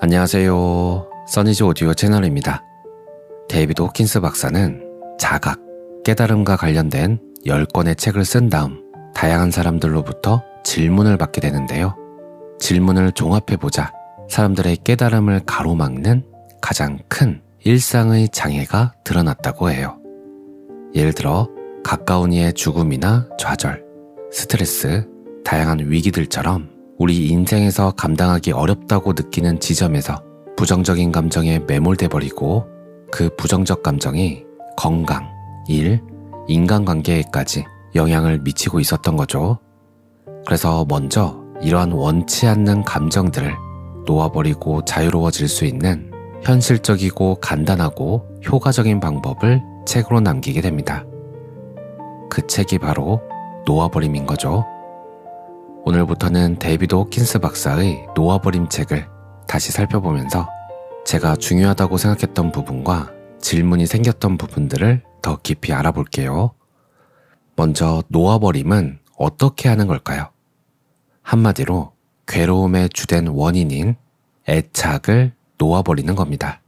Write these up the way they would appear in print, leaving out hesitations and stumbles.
안녕하세요. 써니즈 오디오 채널입니다. 데이비드 호킨스 박사는 자각, 깨달음과 관련된 10권의 책을 쓴 다음 다양한 사람들로부터 질문을 받게 되는데요. 질문을 종합해보자 사람들의 깨달음을 가로막는 가장 큰 일상의 장애가 드러났다고 해요. 예를 들어 가까운 이의 죽음이나 좌절, 스트레스, 다양한 위기들처럼 우리 인생에서 감당하기 어렵다고 느끼는 지점에서 부정적인 감정에 매몰돼 버리고 그 부정적 감정이 건강, 일, 인간관계에까지 영향을 미치고 있었던 거죠. 그래서 먼저 이러한 원치 않는 감정들을 놓아버리고 자유로워질 수 있는 현실적이고 간단하고 효과적인 방법을 책으로 남기게 됩니다. 그 책이 바로 놓아버림인 거죠. 오늘부터는 데이비드 호킨스 박사의 놓아버림 책을 다시 살펴보면서 제가 중요하다고 생각했던 부분과 질문이 생겼던 부분들을 더 깊이 알아볼게요. 먼저 놓아버림은 어떻게 하는 걸까요? 한마디로 괴로움의 주된 원인인 애착을 놓아버리는 겁니다.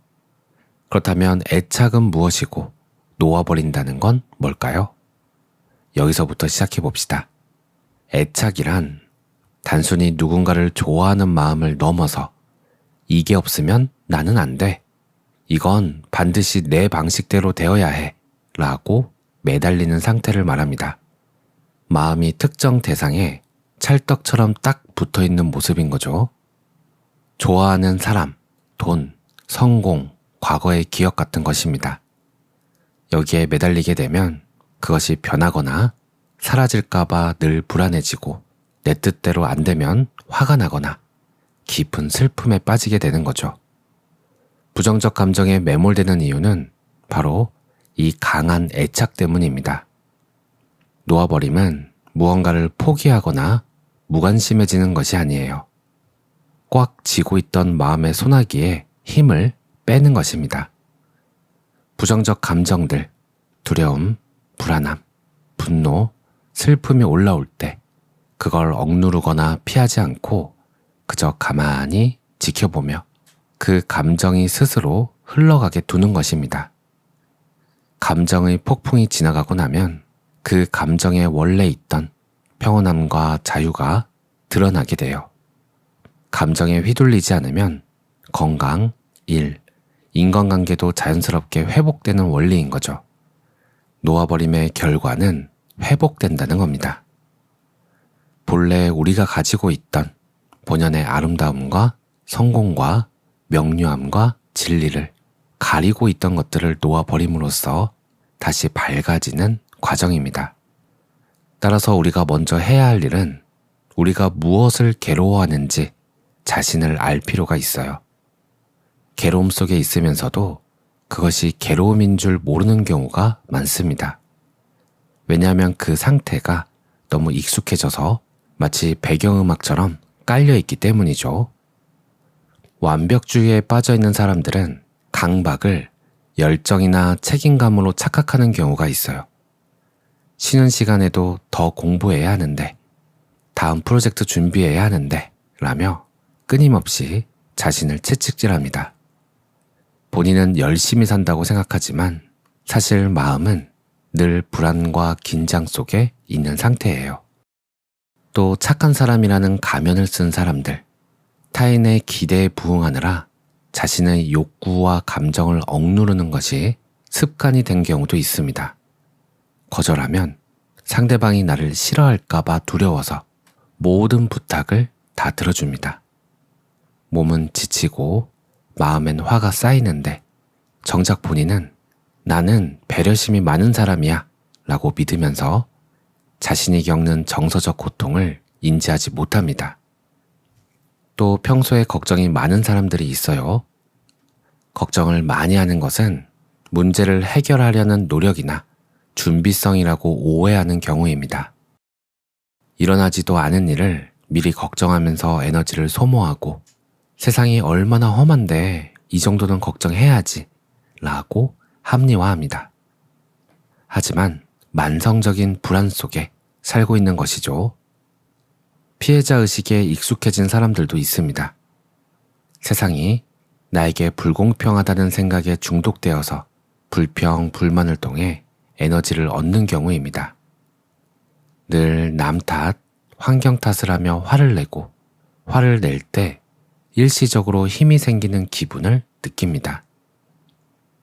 그렇다면 애착은 무엇이고 놓아버린다는 건 뭘까요? 여기서부터 시작해 봅시다. 애착이란 단순히 누군가를 좋아하는 마음을 넘어서 이게 없으면 나는 안 돼. 이건 반드시 내 방식대로 되어야 해. 라고 매달리는 상태를 말합니다. 마음이 특정 대상에 찰떡처럼 딱 붙어 있는 모습인 거죠. 좋아하는 사람, 돈, 성공, 과거의 기억 같은 것입니다. 여기에 매달리게 되면 그것이 변하거나 사라질까봐 늘 불안해지고 내 뜻대로 안 되면 화가 나거나 깊은 슬픔에 빠지게 되는 거죠. 부정적 감정에 매몰되는 이유는 바로 이 강한 애착 때문입니다. 놓아버림은 무언가를 포기하거나 무관심해지는 것이 아니에요. 꽉 쥐고 있던 마음의 소나기에 힘을 빼는 것입니다. 부정적 감정들, 두려움, 불안함, 분노, 슬픔이 올라올 때 그걸 억누르거나 피하지 않고 그저 가만히 지켜보며 그 감정이 스스로 흘러가게 두는 것입니다. 감정의 폭풍이 지나가고 나면 그 감정에 원래 있던 평온함과 자유가 드러나게 돼요. 감정에 휘둘리지 않으면 건강, 일, 인간관계도 자연스럽게 회복되는 원리인 거죠. 놓아버림의 결과는 회복된다는 겁니다. 본래 우리가 가지고 있던 본연의 아름다움과 성공과 명료함과 진리를 가리고 있던 것들을 놓아버림으로써 다시 밝아지는 과정입니다. 따라서 우리가 먼저 해야 할 일은 우리가 무엇을 괴로워하는지 자신을 알 필요가 있어요. 괴로움 속에 있으면서도 그것이 괴로움인 줄 모르는 경우가 많습니다. 왜냐하면 그 상태가 너무 익숙해져서 마치 배경음악처럼 깔려있기 때문이죠. 완벽주의에 빠져있는 사람들은 강박을 열정이나 책임감으로 착각하는 경우가 있어요. 쉬는 시간에도 더 공부해야 하는데, 다음 프로젝트 준비해야 하는데 라며 끊임없이 자신을 채찍질합니다. 본인은 열심히 산다고 생각하지만 사실 마음은 늘 불안과 긴장 속에 있는 상태예요. 또 착한 사람이라는 가면을 쓴 사람들, 타인의 기대에 부응하느라 자신의 욕구와 감정을 억누르는 것이 습관이 된 경우도 있습니다. 거절하면 상대방이 나를 싫어할까봐 두려워서 모든 부탁을 다 들어줍니다. 몸은 지치고 마음엔 화가 쌓이는데 정작 본인은 나는 배려심이 많은 사람이야 라고 믿으면서 자신이 겪는 정서적 고통을 인지하지 못합니다. 또 평소에 걱정이 많은 사람들이 있어요. 걱정을 많이 하는 것은 문제를 해결하려는 노력이나 준비성이라고 오해하는 경우입니다. 일어나지도 않은 일을 미리 걱정하면서 에너지를 소모하고 세상이 얼마나 험한데 이 정도는 걱정해야지 라고 합리화합니다. 하지만 만성적인 불안 속에 살고 있는 것이죠. 피해자 의식에 익숙해진 사람들도 있습니다. 세상이 나에게 불공평하다는 생각에 중독되어서 불평, 불만을 통해 에너지를 얻는 경우입니다. 늘 남 탓, 환경 탓을 하며 화를 내고 화를 낼 때 일시적으로 힘이 생기는 기분을 느낍니다.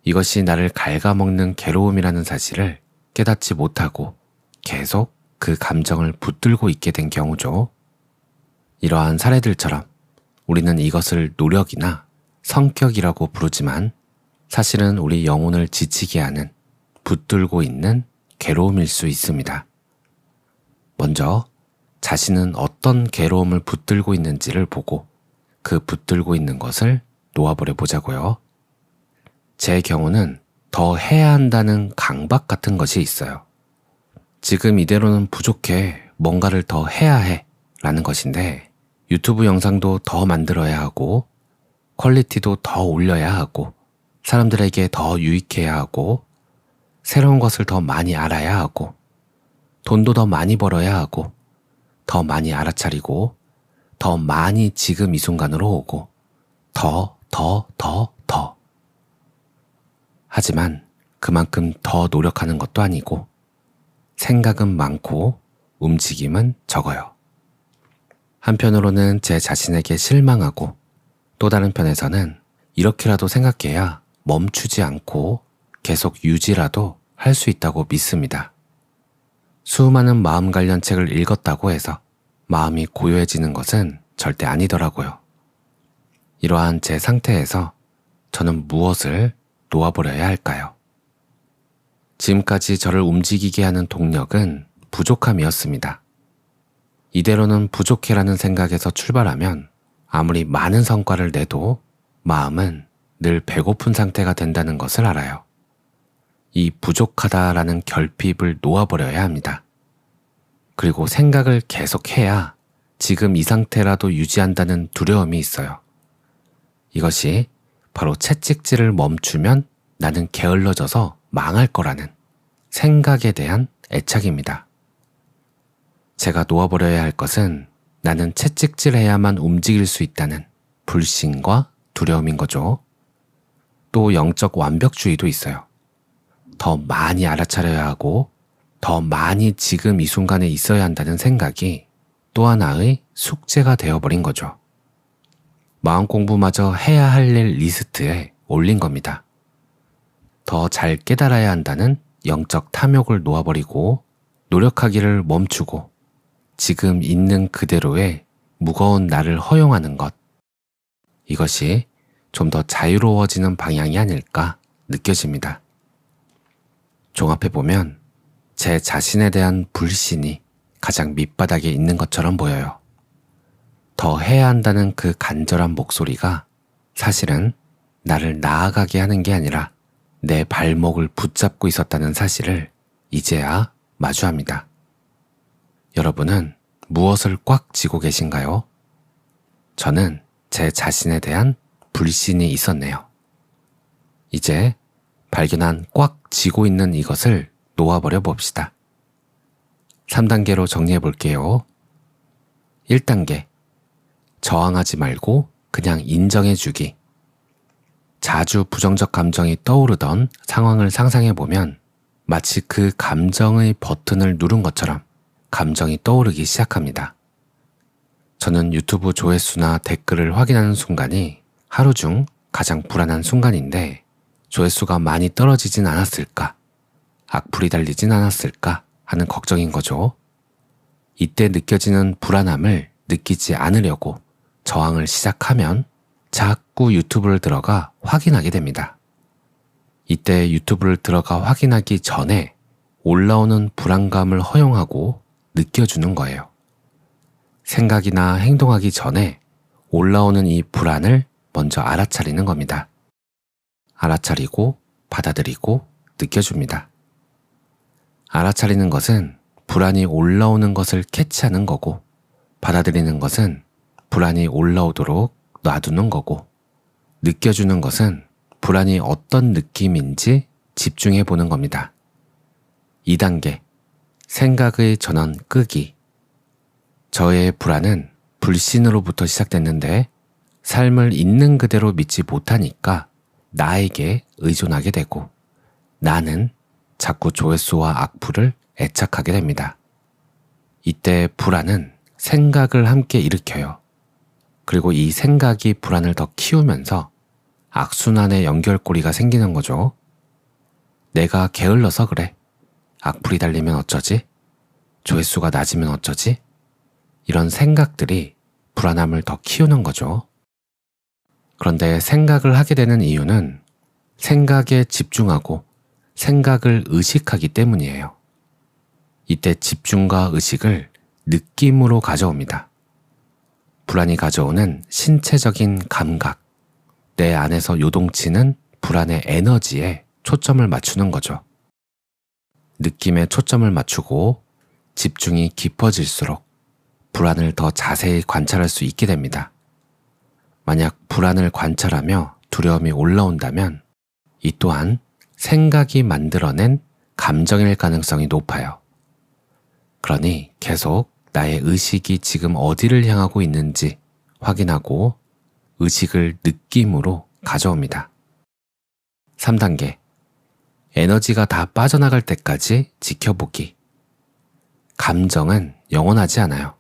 이것이 나를 갉아먹는 괴로움이라는 사실을 깨닫지 못하고 계속 그 감정을 붙들고 있게 된 경우죠. 이러한 사례들처럼 우리는 이것을 노력이나 성격이라고 부르지만 사실은 우리 영혼을 지치게 하는 붙들고 있는 괴로움일 수 있습니다. 먼저 자신은 어떤 괴로움을 붙들고 있는지를 보고 그 붙들고 있는 것을 놓아버려 보자고요. 제 경우는 더 해야 한다는 강박 같은 것이 있어요. 지금 이대로는 부족해, 뭔가를 더 해야 해 라는 것인데 유튜브 영상도 더 만들어야 하고 퀄리티도 더 올려야 하고 사람들에게 더 유익해야 하고 새로운 것을 더 많이 알아야 하고 돈도 더 많이 벌어야 하고 더 많이 알아차리고 더 많이 지금 이 순간으로 오고 더. 하지만 그만큼 더 노력하는 것도 아니고 생각은 많고 움직임은 적어요. 한편으로는 제 자신에게 실망하고 또 다른 편에서는 이렇게라도 생각해야 멈추지 않고 계속 유지라도 할 수 있다고 믿습니다. 수많은 마음 관련 책을 읽었다고 해서 마음이 고요해지는 것은 절대 아니더라고요. 이러한 제 상태에서 저는 무엇을 놓아버려야 할까요? 지금까지 저를 움직이게 하는 동력은 부족함이었습니다. 이대로는 부족해라는 생각에서 출발하면 아무리 많은 성과를 내도 마음은 늘 배고픈 상태가 된다는 것을 알아요. 이 부족하다라는 결핍을 놓아버려야 합니다. 그리고 생각을 계속해야 지금 이 상태라도 유지한다는 두려움이 있어요. 이것이 바로 채찍질을 멈추면 나는 게을러져서 망할 거라는 생각에 대한 애착입니다. 제가 놓아버려야 할 것은 나는 채찍질해야만 움직일 수 있다는 불신과 두려움인 거죠. 또 영적 완벽주의도 있어요. 더 많이 알아차려야 하고 더 많이 지금 이 순간에 있어야 한다는 생각이 또 하나의 숙제가 되어버린 거죠. 마음 공부마저 해야 할 일 리스트에 올린 겁니다. 더 잘 깨달아야 한다는 영적 탐욕을 놓아버리고 노력하기를 멈추고 지금 있는 그대로의 무거운 나를 허용하는 것. 이것이 좀 더 자유로워지는 방향이 아닐까 느껴집니다. 종합해보면 제 자신에 대한 불신이 가장 밑바닥에 있는 것처럼 보여요. 더 해야 한다는 그 간절한 목소리가 사실은 나를 나아가게 하는 게 아니라 내 발목을 붙잡고 있었다는 사실을 이제야 마주합니다. 여러분은 무엇을 꽉 쥐고 계신가요? 저는 제 자신에 대한 불신이 있었네요. 이제 발견한 꽉 쥐고 있는 이것을 놓아버려 봅시다. 3단계로 정리해 볼게요. 1단계, 저항하지 말고 그냥 인정해 주기. 자주 부정적 감정이 떠오르던 상황을 상상해 보면 마치 그 감정의 버튼을 누른 것처럼 감정이 떠오르기 시작합니다. 저는 유튜브 조회수나 댓글을 확인하는 순간이 하루 중 가장 불안한 순간인데 조회수가 많이 떨어지진 않았을까? 악플이 달리진 않았을까? 하는 걱정인 거죠. 이때 느껴지는 불안함을 느끼지 않으려고 저항을 시작하면 자꾸 유튜브를 들어가 확인하게 됩니다. 이때 유튜브를 들어가 확인하기 전에 올라오는 불안감을 허용하고 느껴주는 거예요. 생각이나 행동하기 전에 올라오는 이 불안을 먼저 알아차리는 겁니다. 알아차리고 받아들이고 느껴줍니다. 알아차리는 것은 불안이 올라오는 것을 캐치하는 거고 받아들이는 것은 불안이 올라오도록 놔두는 거고 느껴주는 것은 불안이 어떤 느낌인지 집중해 보는 겁니다. 2단계, 생각의 전원 끄기. 저의 불안은 불신으로부터 시작됐는데 삶을 있는 그대로 믿지 못하니까 나에게 의존하게 되고 나는 자꾸 조회수와 악플을 애착하게 됩니다. 이때 불안은 생각을 함께 일으켜요. 그리고 이 생각이 불안을 더 키우면서 악순환의 연결고리가 생기는 거죠. 내가 게을러서 그래. 악플이 달리면 어쩌지? 조회수가 낮으면 어쩌지? 이런 생각들이 불안함을 더 키우는 거죠. 그런데 생각을 하게 되는 이유는 생각에 집중하고 생각을 의식하기 때문이에요. 이때 집중과 의식을 느낌으로 가져옵니다. 불안이 가져오는 신체적인 감각, 내 안에서 요동치는 불안의 에너지에 초점을 맞추는 거죠. 느낌에 초점을 맞추고 집중이 깊어질수록 불안을 더 자세히 관찰할 수 있게 됩니다. 만약 불안을 관찰하며 두려움이 올라온다면 이 또한 생각이 만들어낸 감정일 가능성이 높아요. 그러니 계속 나의 의식이 지금 어디를 향하고 있는지 확인하고 의식을 느낌으로 가져옵니다. 3단계, 에너지가 다 빠져나갈 때까지 지켜보기. 감정은 영원하지 않아요.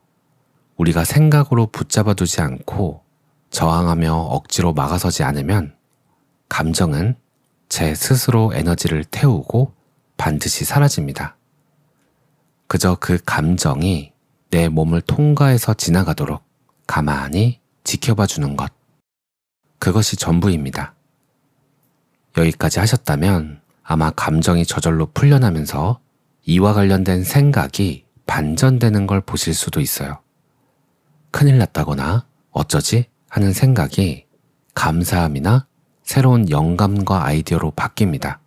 우리가 생각으로 붙잡아두지 않고 저항하며 억지로 막아서지 않으면 감정은 제 스스로 에너지를 태우고 반드시 사라집니다. 그저 그 감정이 내 몸을 통과해서 지나가도록 가만히 지켜봐 주는 것. 그것이 전부입니다. 여기까지 하셨다면 아마 감정이 저절로 풀려나면서 이와 관련된 생각이 반전되는 걸 보실 수도 있어요. 큰일 났다거나 어쩌지 하는 생각이 감사함이나 새로운 영감과 아이디어로 바뀝니다.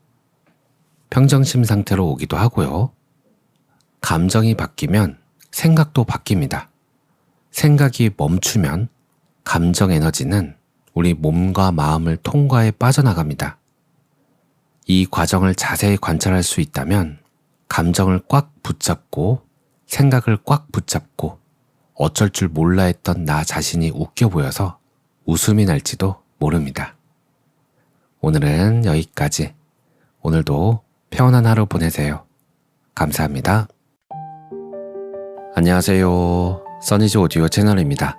평정심 상태로 오기도 하고요. 감정이 바뀌면 생각도 바뀝니다. 생각이 멈추면 감정 에너지는 우리 몸과 마음을 통과해 빠져나갑니다. 이 과정을 자세히 관찰할 수 있다면 감정을 꽉 붙잡고 생각을 꽉 붙잡고 어쩔 줄 몰라 했던 나 자신이 웃겨 보여서 웃음이 날지도 모릅니다. 오늘은 여기까지. 오늘도 평온한 하루 보내세요. 감사합니다. 안녕하세요. 써니즈 오디오 채널입니다.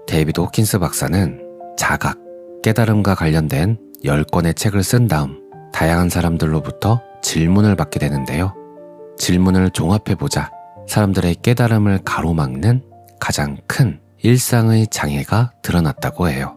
데이비드 호킨스 박사는 자각, 깨달음과 관련된 10권의 책을 쓴 다음 다양한 사람들로부터 질문을 받게 되는데요. 질문을 종합해보자 사람들의 깨달음을 가로막는 가장 큰 일상의 장애가 드러났다고 해요.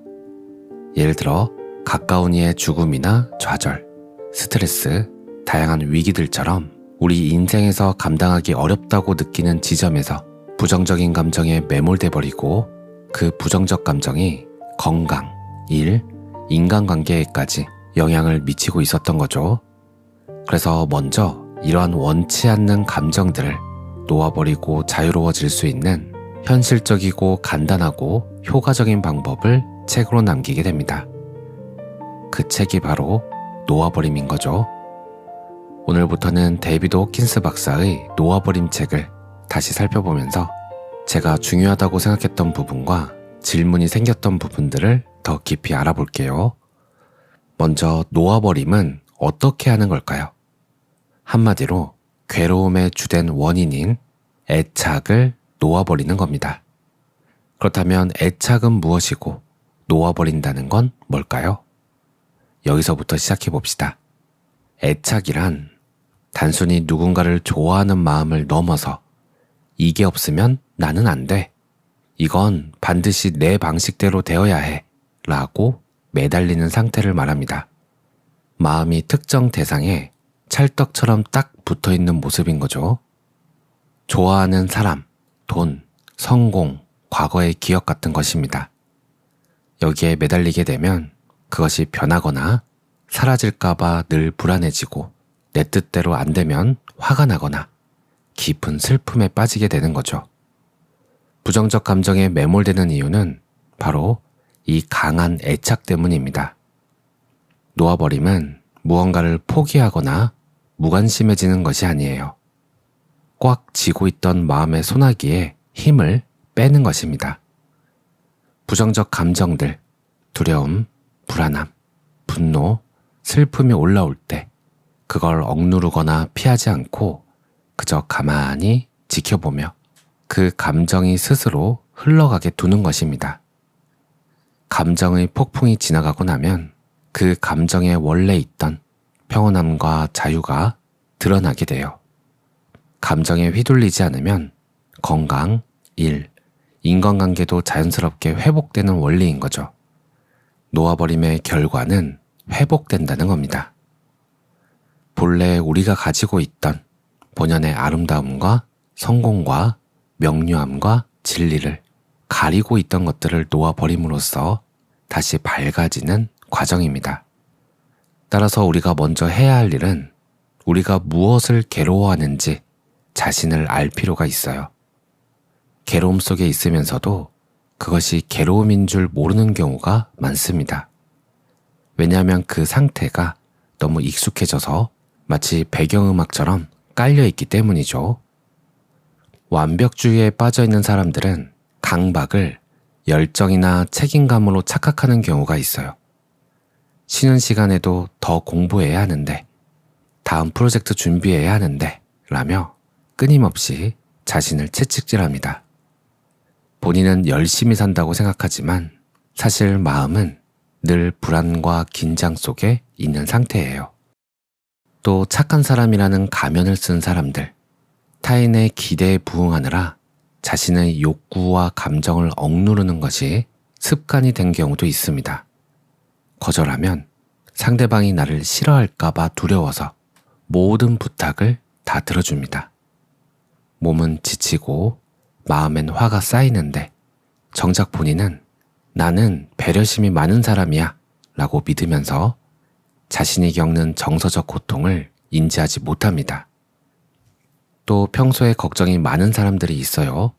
예를 들어 가까운 이의 죽음이나 좌절, 스트레스, 다양한 위기들처럼 우리 인생에서 감당하기 어렵다고 느끼는 지점에서 부정적인 감정에 매몰돼 버리고 그 부정적 감정이 건강, 일, 인간관계에까지 영향을 미치고 있었던 거죠. 그래서 먼저 이러한 원치 않는 감정들을 놓아버리고 자유로워질 수 있는 현실적이고 간단하고 효과적인 방법을 책으로 남기게 됩니다. 그 책이 바로 놓아버림인 거죠. 오늘부터는 데이비드 호킨스 박사의 놓아버림 책을 다시 살펴보면서 제가 중요하다고 생각했던 부분과 질문이 생겼던 부분들을 더 깊이 알아볼게요. 먼저 놓아버림은 어떻게 하는 걸까요? 한마디로 괴로움의 주된 원인인 애착을 놓아버리는 겁니다. 그렇다면 애착은 무엇이고 놓아버린다는 건 뭘까요? 여기서부터 시작해 봅시다. 애착이란 단순히 누군가를 좋아하는 마음을 넘어서 이게 없으면 나는 안 돼. 이건 반드시 내 방식대로 되어야 해. 라고 매달리는 상태를 말합니다. 마음이 특정 대상에 찰떡처럼 딱 붙어있는 모습인 거죠. 좋아하는 사람, 돈, 성공, 과거의 기억 같은 것입니다. 여기에 매달리게 되면 그것이 변하거나 사라질까봐 늘 불안해지고 내 뜻대로 안 되면 화가 나거나 깊은 슬픔에 빠지게 되는 거죠. 부정적 감정에 매몰되는 이유는 바로 이 강한 애착 때문입니다. 놓아버림은 무언가를 포기하거나 무관심해지는 것이 아니에요. 꽉 쥐고 있던 마음의 소나기에 힘을 빼는 것입니다. 부정적 감정들, 두려움, 불안함, 분노, 슬픔이 올라올 때 그걸 억누르거나 피하지 않고 그저 가만히 지켜보며 그 감정이 스스로 흘러가게 두는 것입니다. 감정의 폭풍이 지나가고 나면 그 감정에 원래 있던 평온함과 자유가 드러나게 돼요. 감정에 휘둘리지 않으면 건강, 일, 인간관계도 자연스럽게 회복되는 원리인 거죠. 놓아버림의 결과는 회복된다는 겁니다. 본래 우리가 가지고 있던 본연의 아름다움과 성공과 명료함과 진리를 가리고 있던 것들을 놓아버림으로써 다시 밝아지는 과정입니다. 따라서 우리가 먼저 해야 할 일은 우리가 무엇을 괴로워하는지 자신을 알 필요가 있어요. 괴로움 속에 있으면서도 그것이 괴로움인 줄 모르는 경우가 많습니다. 왜냐하면 그 상태가 너무 익숙해져서 마치 배경음악처럼 깔려있기 때문이죠. 완벽주의에 빠져있는 사람들은 강박을 열정이나 책임감으로 착각하는 경우가 있어요. 쉬는 시간에도 더 공부해야 하는데, 다음 프로젝트 준비해야 하는데 라며 끊임없이 자신을 채찍질합니다. 본인은 열심히 산다고 생각하지만 사실 마음은 늘 불안과 긴장 속에 있는 상태예요. 또 착한 사람이라는 가면을 쓴 사람들, 타인의 기대에 부응하느라 자신의 욕구와 감정을 억누르는 것이 습관이 된 경우도 있습니다. 거절하면 상대방이 나를 싫어할까봐 두려워서 모든 부탁을 다 들어줍니다. 몸은 지치고 마음엔 화가 쌓이는데 정작 본인은 나는 배려심이 많은 사람이야 라고 믿으면서 자신이 겪는 정서적 고통을 인지하지 못합니다. 또 평소에 걱정이 많은 사람들이 있어요.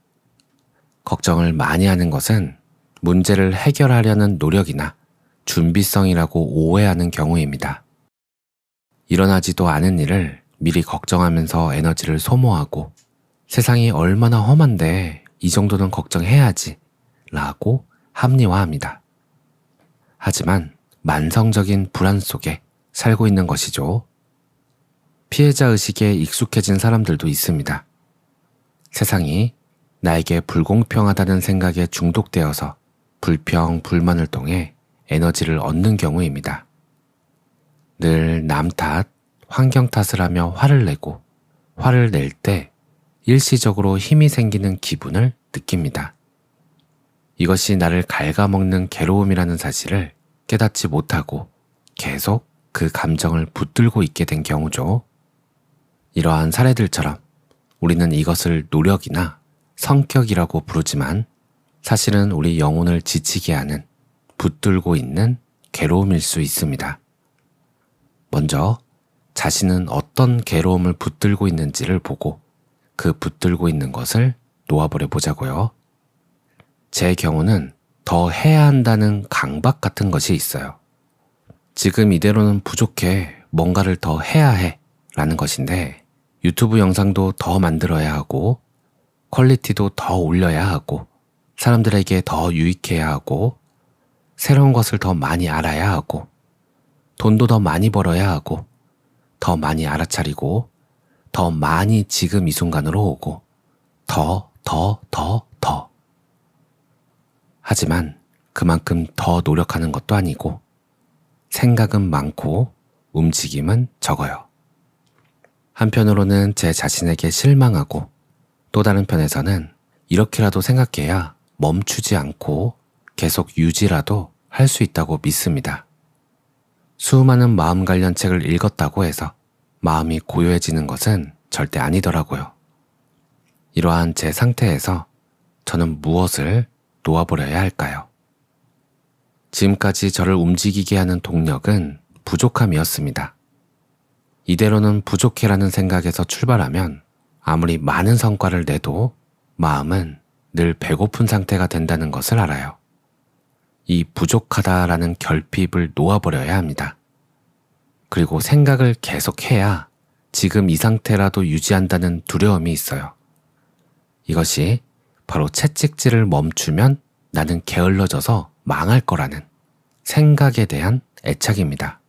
걱정을 많이 하는 것은 문제를 해결하려는 노력이나 준비성이라고 오해하는 경우입니다. 일어나지도 않은 일을 미리 걱정하면서 에너지를 소모하고 세상이 얼마나 험한데 이 정도는 걱정해야지 라고 합리화합니다. 하지만 만성적인 불안 속에 살고 있는 것이죠. 피해자 의식에 익숙해진 사람들도 있습니다. 세상이 나에게 불공평하다는 생각에 중독되어서 불평, 불만을 통해 에너지를 얻는 경우입니다. 늘 남 탓, 환경 탓을 하며 화를 내고 화를 낼 때 일시적으로 힘이 생기는 기분을 느낍니다. 이것이 나를 갉아먹는 괴로움이라는 사실을 깨닫지 못하고 계속 그 감정을 붙들고 있게 된 경우죠. 이러한 사례들처럼 우리는 이것을 노력이나 성격이라고 부르지만 사실은 우리 영혼을 지치게 하는 붙들고 있는 괴로움일 수 있습니다. 먼저 자신은 어떤 괴로움을 붙들고 있는지를 보고 그 붙들고 있는 것을 놓아버려 보자고요. 제 경우는 더 해야 한다는 강박 같은 것이 있어요. 지금 이대로는 부족해, 뭔가를 더 해야 해 라는 것인데 유튜브 영상도 더 만들어야 하고 퀄리티도 더 올려야 하고 사람들에게 더 유익해야 하고 새로운 것을 더 많이 알아야 하고 돈도 더 많이 벌어야 하고 더 많이 알아차리고 더 많이 지금 이 순간으로 오고 더. 하지만 그만큼 더 노력하는 것도 아니고 생각은 많고 움직임은 적어요. 한편으로는 제 자신에게 실망하고 또 다른 편에서는 이렇게라도 생각해야 멈추지 않고 계속 유지라도 할 수 있다고 믿습니다. 수많은 마음 관련 책을 읽었다고 해서 마음이 고요해지는 것은 절대 아니더라고요. 이러한 제 상태에서 저는 무엇을 놓아버려야 할까요? 지금까지 저를 움직이게 하는 동력은 부족함이었습니다. 이대로는 부족해라는 생각에서 출발하면 아무리 많은 성과를 내도 마음은 늘 배고픈 상태가 된다는 것을 알아요. 이 부족하다라는 결핍을 놓아버려야 합니다. 그리고 생각을 계속해야 지금 이 상태라도 유지한다는 두려움이 있어요. 이것이 바로 채찍질을 멈추면 나는 게을러져서 망할 거라는 생각에 대한 애착입니다.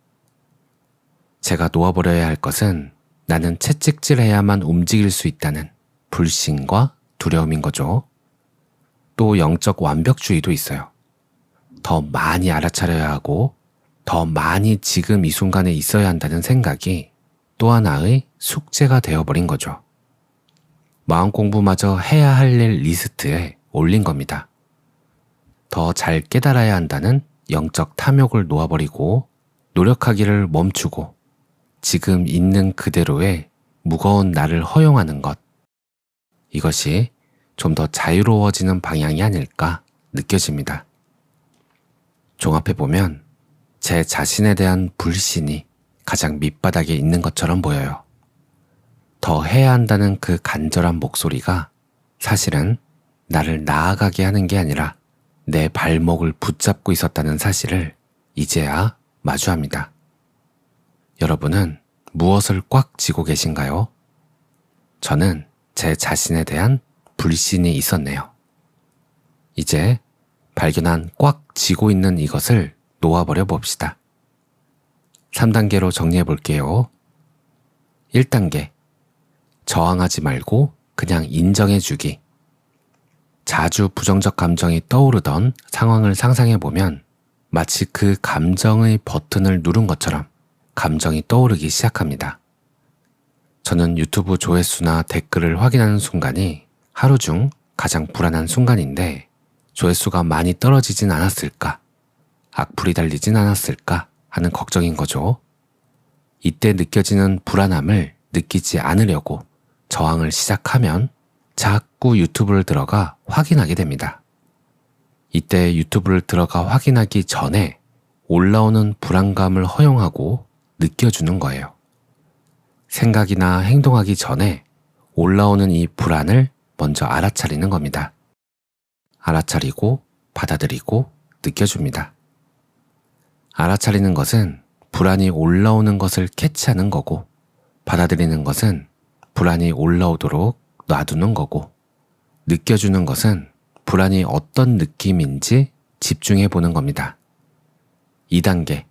제가 놓아버려야 할 것은 나는 채찍질해야만 움직일 수 있다는 불신과 두려움인 거죠. 또 영적 완벽주의도 있어요. 더 많이 알아차려야 하고 더 많이 지금 이 순간에 있어야 한다는 생각이 또 하나의 숙제가 되어버린 거죠. 마음 공부마저 해야 할 일 리스트에 올린 겁니다. 더 잘 깨달아야 한다는 영적 탐욕을 놓아버리고 노력하기를 멈추고 지금 있는 그대로의 무거운 나를 허용하는 것. 이것이 좀 더 자유로워지는 방향이 아닐까 느껴집니다. 종합해보면 제 자신에 대한 불신이 가장 밑바닥에 있는 것처럼 보여요. 더 해야 한다는 그 간절한 목소리가 사실은 나를 나아가게 하는 게 아니라 내 발목을 붙잡고 있었다는 사실을 이제야 마주합니다. 여러분은 무엇을 꽉 쥐고 계신가요? 저는 제 자신에 대한 불신이 있었네요. 이제 발견한 꽉 쥐고 있는 이것을 놓아버려 봅시다. 3단계로 정리해 볼게요. 1단계, 저항하지 말고 그냥 인정해 주기. 자주 부정적 감정이 떠오르던 상황을 상상해 보면 마치 그 감정의 버튼을 누른 것처럼 감정이 떠오르기 시작합니다. 저는 유튜브 조회수나 댓글을 확인하는 순간이 하루 중 가장 불안한 순간인데 조회수가 많이 떨어지진 않았을까? 악플이 달리진 않았을까? 하는 걱정인 거죠. 이때 느껴지는 불안함을 느끼지 않으려고 저항을 시작하면 자꾸 유튜브를 들어가 확인하게 됩니다. 이때 유튜브를 들어가 확인하기 전에 올라오는 불안감을 허용하고 느껴주는 거예요. 생각이나 행동하기 전에 올라오는 이 불안을 먼저 알아차리는 겁니다. 알아차리고 받아들이고 느껴줍니다. 알아차리는 것은 불안이 올라오는 것을 캐치하는 거고, 받아들이는 것은 불안이 올라오도록 놔두는 거고, 느껴주는 것은 불안이 어떤 느낌인지 집중해 보는 겁니다. 2단계,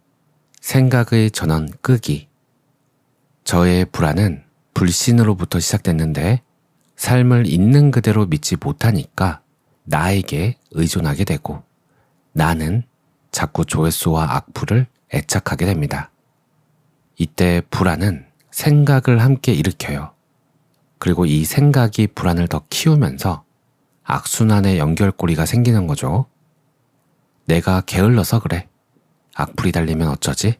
생각의 전원 끄기. 저의 불안은 불신으로부터 시작됐는데 삶을 있는 그대로 믿지 못하니까 나에게 의존하게 되고 나는 자꾸 조회수와 악플을 애착하게 됩니다. 이때 불안은 생각을 함께 일으켜요. 그리고 이 생각이 불안을 더 키우면서 악순환의 연결고리가 생기는 거죠. 내가 게을러서 그래. 악플이 달리면 어쩌지?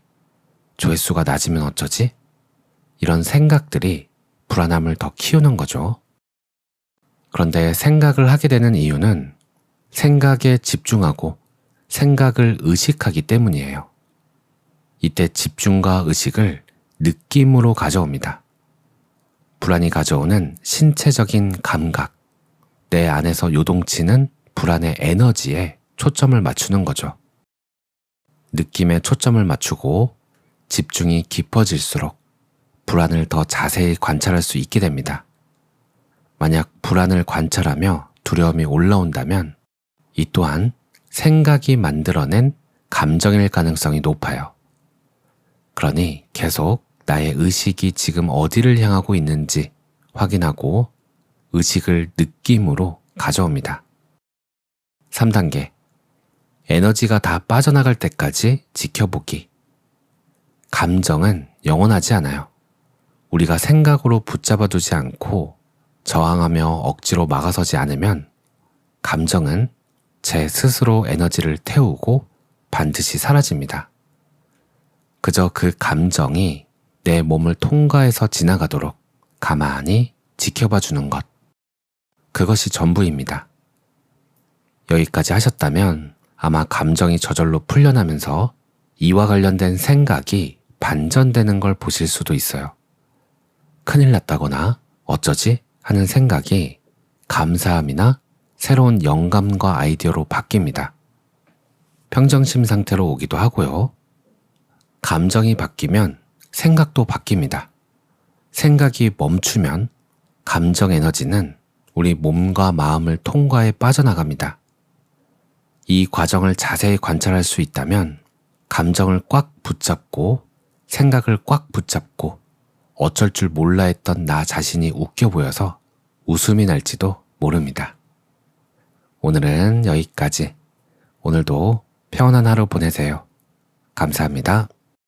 조회수가 낮으면 어쩌지? 이런 생각들이 불안함을 더 키우는 거죠. 그런데 생각을 하게 되는 이유는 생각에 집중하고 생각을 의식하기 때문이에요. 이때 집중과 의식을 느낌으로 가져옵니다. 불안이 가져오는 신체적인 감각, 내 안에서 요동치는 불안의 에너지에 초점을 맞추는 거죠. 느낌에 초점을 맞추고 집중이 깊어질수록 불안을 더 자세히 관찰할 수 있게 됩니다. 만약 불안을 관찰하며 두려움이 올라온다면 이 또한 생각이 만들어낸 감정일 가능성이 높아요. 그러니 계속 나의 의식이 지금 어디를 향하고 있는지 확인하고 의식을 느낌으로 가져옵니다. 3단계, 에너지가 다 빠져나갈 때까지 지켜보기. 감정은 영원하지 않아요. 우리가 생각으로 붙잡아두지 않고 저항하며 억지로 막아서지 않으면 감정은 제 스스로 에너지를 태우고 반드시 사라집니다. 그저 그 감정이 내 몸을 통과해서 지나가도록 가만히 지켜봐 주는 것. 그것이 전부입니다. 여기까지 하셨다면 아마 감정이 저절로 풀려나면서 이와 관련된 생각이 반전되는 걸 보실 수도 있어요. 큰일 났다거나 어쩌지? 하는 생각이 감사함이나 새로운 영감과 아이디어로 바뀝니다. 평정심 상태로 오기도 하고요. 감정이 바뀌면 생각도 바뀝니다. 생각이 멈추면 감정 에너지는 우리 몸과 마음을 통과해 빠져나갑니다. 이 과정을 자세히 관찰할 수 있다면 감정을 꽉 붙잡고 생각을 꽉 붙잡고 어쩔 줄 몰라 했던 나 자신이 웃겨 보여서 웃음이 날지도 모릅니다. 오늘은 여기까지. 오늘도 평온한 하루 보내세요. 감사합니다.